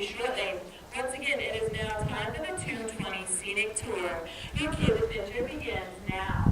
you shortly. Once again, it is now time for the 220 Scenic Tour. Your cave adventure begins now.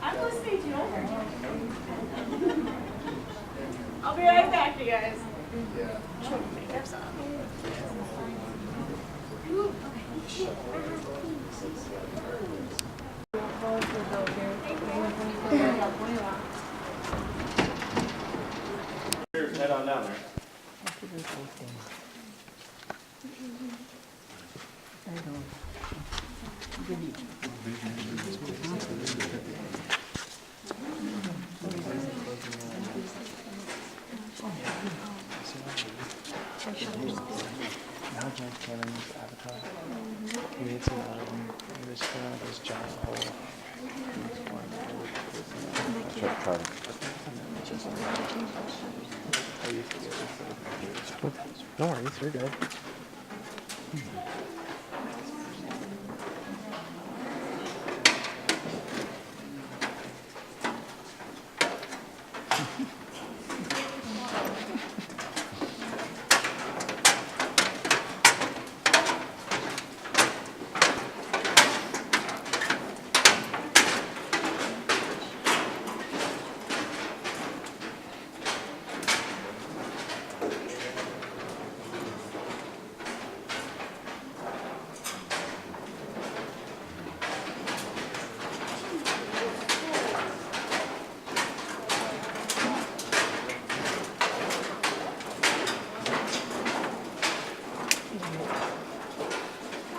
I'm listening to you. I'll be right back, you guys. Head on down there. Now James Cameron's Avatar. He made some he was filling out this giant hole. No worries, you're good.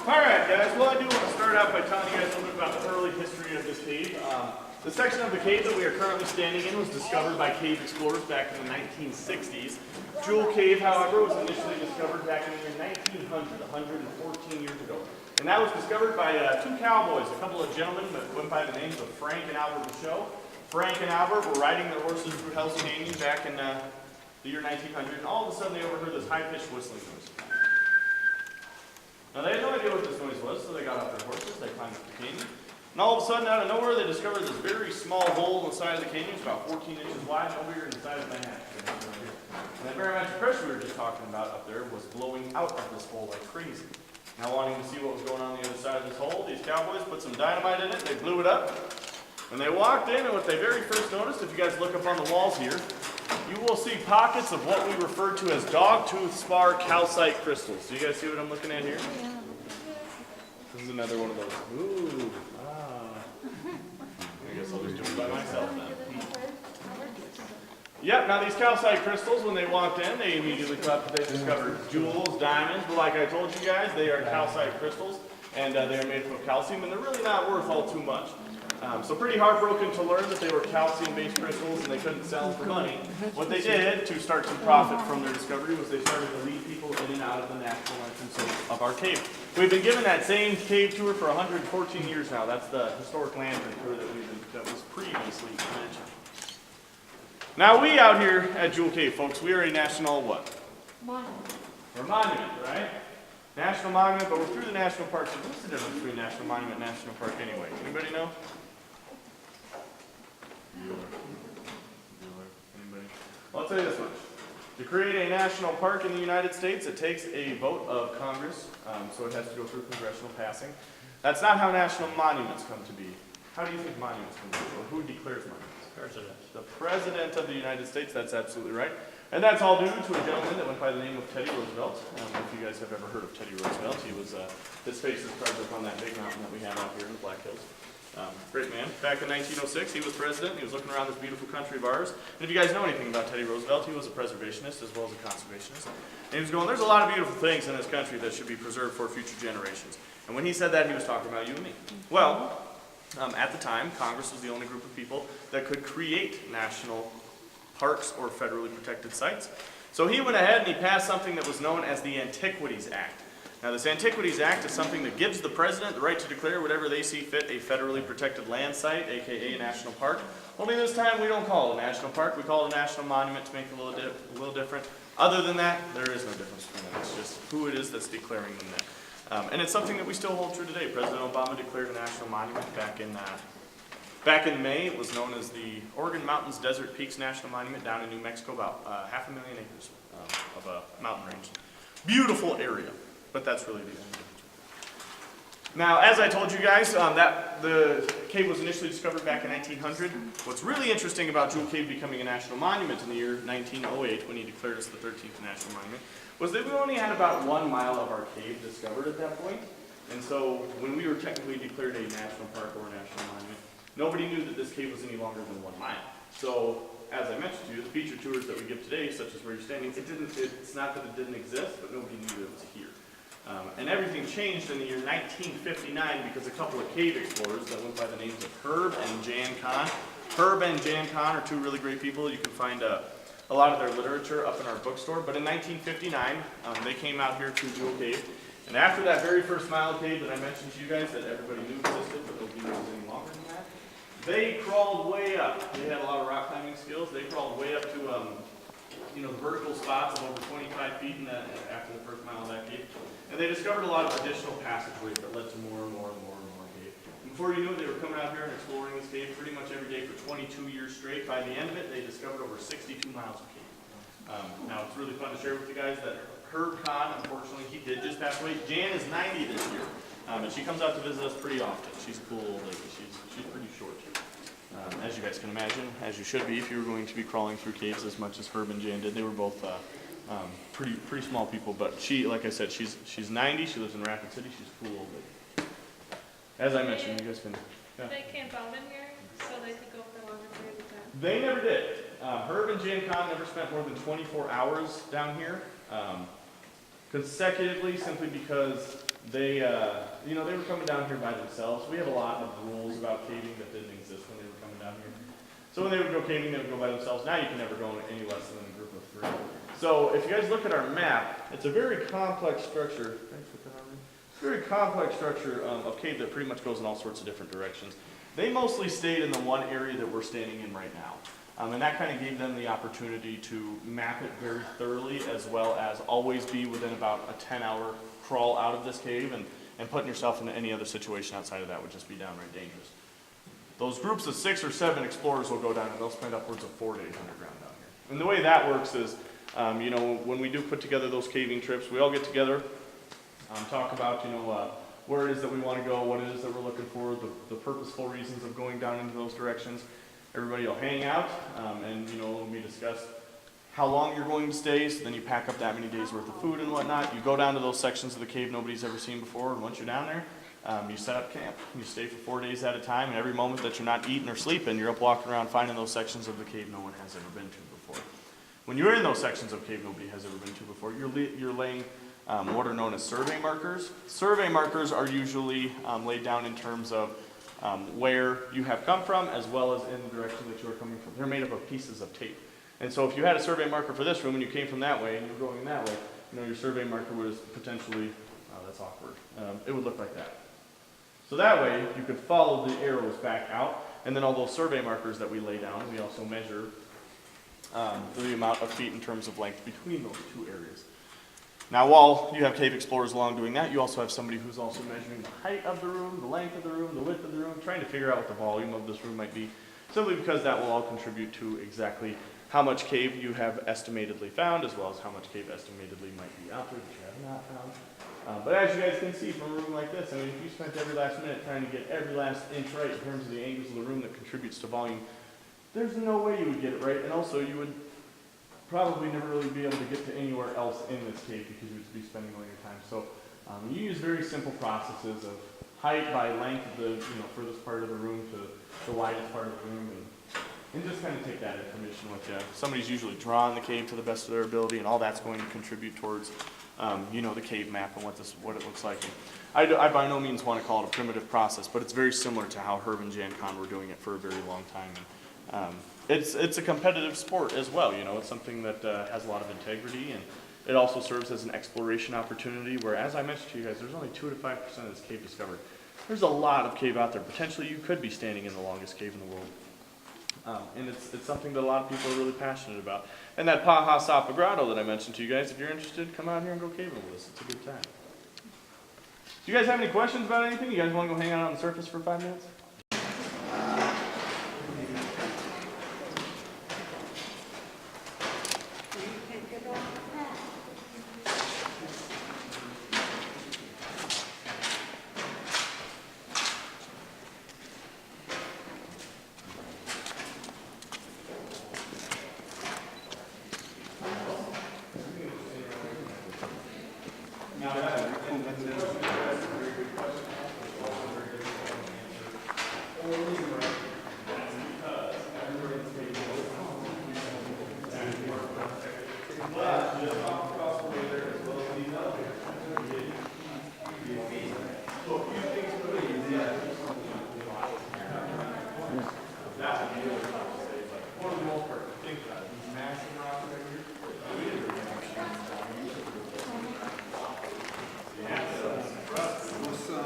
Alright guys, well I do want to start out by telling you guys a little bit about the early history of this cave. The section of the cave that we are currently standing in was discovered by cave explorers back in the 1960s. Jewel Cave, however, was initially discovered back in the year 1900, 114 years ago. And that was discovered by two cowboys, a couple of gentlemen that went by the names of Frank and Albert Michaud. Frank and Albert were riding their horses through Hell's Canyon back in the year 1900, and all of a sudden they overheard this high-pitched whistling noise. Now they had no idea what this noise was, so they got off their horses, they climbed up the canyon, and all of a sudden, out of nowhere, they discovered this very small hole in the side of the canyon. It's about 14 inches wide, no bigger than the size of my hand. And that barometric pressure we were just talking about up there was blowing out of this hole like crazy. Now wanting to see what was going on the other side of this hole, these cowboys put some dynamite in it, they blew it up. When they walked in, and what they very first noticed, if you guys look up on the walls here, you will see pockets of what we refer to as dog-tooth spar calcite crystals. Do you guys see what I'm looking at here? This is another one of those. Ooh, I guess I'll just do it by myself then. Yep, now these calcite crystals, when they walked in, they immediately thought that they discovered jewels, diamonds, but like I told you guys, they are calcite crystals, and they are made of calcium, and they're really not worth all too much. So pretty heartbroken to learn that they were calcium-based crystals and they couldn't sell them for money. What they did to start to profit from their discovery was they started to lead people in and out of the natural entrance of our cave. We've been given that same cave tour for 114 years now. That's the historic lantern tour that was previously mentioned. Now we out here at Jewel Cave, folks, we are a national what? Monument. We're a monument, right? National monument, but we're through the national park. So what's the difference between national monument and national park anyway? Anybody know? Anybody I'll tell you this much. To create a national park in the United States, it takes a vote of Congress, so it has to go through congressional passing. That's not how national monuments come to be. How do you think monuments come to be? Or who declares monuments? President. The President of the United States, that's absolutely right. And that's all due to a gentleman that went by the name of Teddy Roosevelt. If you guys have ever heard of Teddy Roosevelt, he was, his face is carved up on that big mountain that we have out here in the Black Hills. Great man. Back in 1906, he was president. He was looking around this beautiful country of ours. And if you guys know anything about Teddy Roosevelt, he was a preservationist as well as a conservationist. And he was going, there's a lot of beautiful things in this country that should be preserved for future generations. And when he said that, he was talking about you and me. Well, at the time, Congress was the only group of people that could create national parks or federally protected sites. So he went ahead and he passed something that was known as the Antiquities Act. Now, this Antiquities Act is something that gives the president the right to declare whatever they see fit a federally protected land site, aka a national park. Only this time we don't call it a national park, we call it a national monument to make it a little different. Other than that, there is no difference between them. It's just who it is that's declaring them there. And it's something that we still hold true today. President Obama declared a national monument back in May. It was known as the Oregon Mountains Desert Peaks National Monument down in New Mexico, about 500,000 acres of a mountain range. Beautiful area. But that's really the end of it. Now, as I told you guys, the cave was initially discovered back in 1900. What's really interesting about Jewel Cave becoming a national monument in the year 1908, when he declared us the 13th national monument, was that we only had about 1 mile of our cave discovered at that point. And so, when we were technically declared a national park or a national monument, nobody knew that this cave was any longer than 1 mile. So, as I mentioned to you, the feature tours that we give today, such as where you're standing, it's not that it didn't exist, but nobody knew that it was here. And everything changed in the year 1959 because a couple of cave explorers that went by the names of Herb and Jan Kahn. Herb and Jan Kahn are two really great people. You can find a lot of their literature up in our bookstore. But in 1959, they came out here to Jewel Cave. And after that very first mile of cave that I mentioned to you guys that everybody knew existed, but nobody knew it was any longer than that, they crawled way up. They had a lot of rock climbing skills. They crawled way up to the vertical spots of over 25 feet after the first mile of that cave. And they discovered a lot of additional passageways that led to more and more and more and more cave. And before you knew it, they were coming out here and exploring this cave pretty much every day for 22 years straight. By the end of it, they discovered over 62 miles of cave. Now, it's really fun to share with you guys that Herb Kahn, unfortunately, he did just pass away. Jan is 90 this year, and she comes out to visit us pretty often. She's a cool old lady. She's pretty short. As you guys can imagine, as you should be if you were going to be crawling through caves as much as Herb and Jan did. They were both pretty small people, but she, like I said, she's 90. She lives in Rapid City. She's a cool old lady. As I mentioned, you guys can. Yeah. They camp out in here so they could go for a longer period of time. They never did. Herb and Jan Kahn never spent more than 24 hours down here consecutively, simply because they were coming down here by themselves. We have a lot of rules about caving that didn't exist when they were coming down here. So when they would go caving, they would go by themselves. Now you can never go any less than a group of 3. So if you guys look at our map, it's a very complex structure. Very complex structure of cave that pretty much goes in all sorts of different directions. They mostly stayed in the one area that we're standing in right now. And that kind of gave them the opportunity to map it very thoroughly, as well as always be within about a 10-hour crawl out of this cave, and putting yourself into any other situation outside of that would just be downright dangerous. Those groups of 6 or 7 explorers will go down and they'll spend upwards of 4 days underground down here. And the way that works is, when we do put together those caving trips, we all get together, talk about, where it is that we want to go, what it is that we're looking for, the purposeful reasons of going down into those directions. Everybody will hang out, and we discuss how long you're going to stay, so then you pack up that many days worth of food and whatnot. You go down to those sections of the cave nobody's ever seen before, and once you're down there, you set up camp. You stay for 4 days at a time, and every moment that you're not eating or sleeping, you're up walking around finding those sections of the cave no one has ever been to before. When you're in those sections of cave nobody has ever been to before, you're laying what are known as survey markers. Survey markers are usually laid down in terms of where you have come from, as well as in the direction that you are coming from. They're made up of pieces of tape. And so if you had a survey marker for this room and you came from that way and you were going that way, your survey marker was potentially, that's awkward, it would look like that. So that way you could follow the arrows back out, and then all those survey markers that we lay down, we also measure the amount of feet in terms of length between those 2 areas. Now, while you have cave explorers along doing that, you also have somebody who's also measuring the height of the room, the length of the room, the width of the room, trying to figure out what the volume of this room might be, simply because that will all contribute to exactly how much cave you have estimatedly found, as well as how much cave estimatedly might be out there that you have not found. But as you guys can see from a room like this, I mean, if you spent every last minute trying to get every last inch right in terms of the angles of the room that contributes to volume, there's no way you would get it right, and also you would probably never really be able to get to anywhere else in this cave because you would be spending all your time. So you use very simple processes of height by length of the furthest part of the room to the widest part of the room, and just kind of take that information with you. Somebody's usually drawing the cave to the best of their ability, and all that's going to contribute towards the cave map and what it looks like. And I by no means want to call it a primitive process, but it's very similar to how Herb and Jan Kahn were doing it for a very long time. And it's a competitive sport as well. It's something that has a lot of integrity, and it also serves as an exploration opportunity where, as I mentioned to you guys, there's only 2 to 5% of this cave discovered. There's a lot of cave out there. Potentially you could be standing in the longest cave in the world. And it's something that a lot of people are really passionate about. And that Paja Sapa Grotto that I mentioned to you guys, if you're interested, come out here and go caving with us. It's a good time. Do you guys have any questions about anything? You guys want to go hang out on the surface for 5 minutes?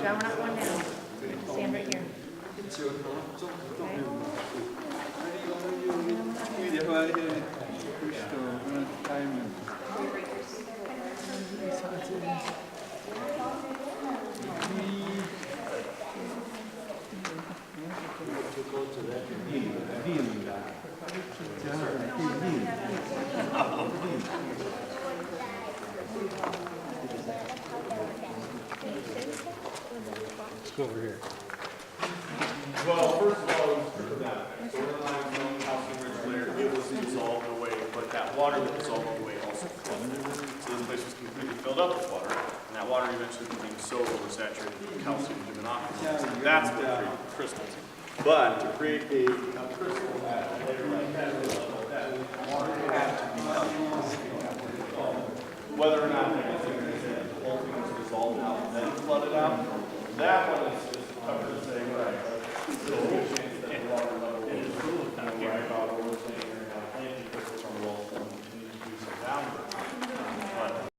John, we're not going down. Stand right here. Let's go over here. Well, first of all, it was true that. So when I was on the house in Ridge Layer, it was dissolved away, but that water that dissolved away also flooded. So this place was completely filled up with water, and that water eventually became so oversaturated with calcium and oxygen. That's what created the crystals. But to create a crystal at a layer like that, water had to be whether or not the whole thing was dissolved out and then flooded out, that one is just covered the same way. So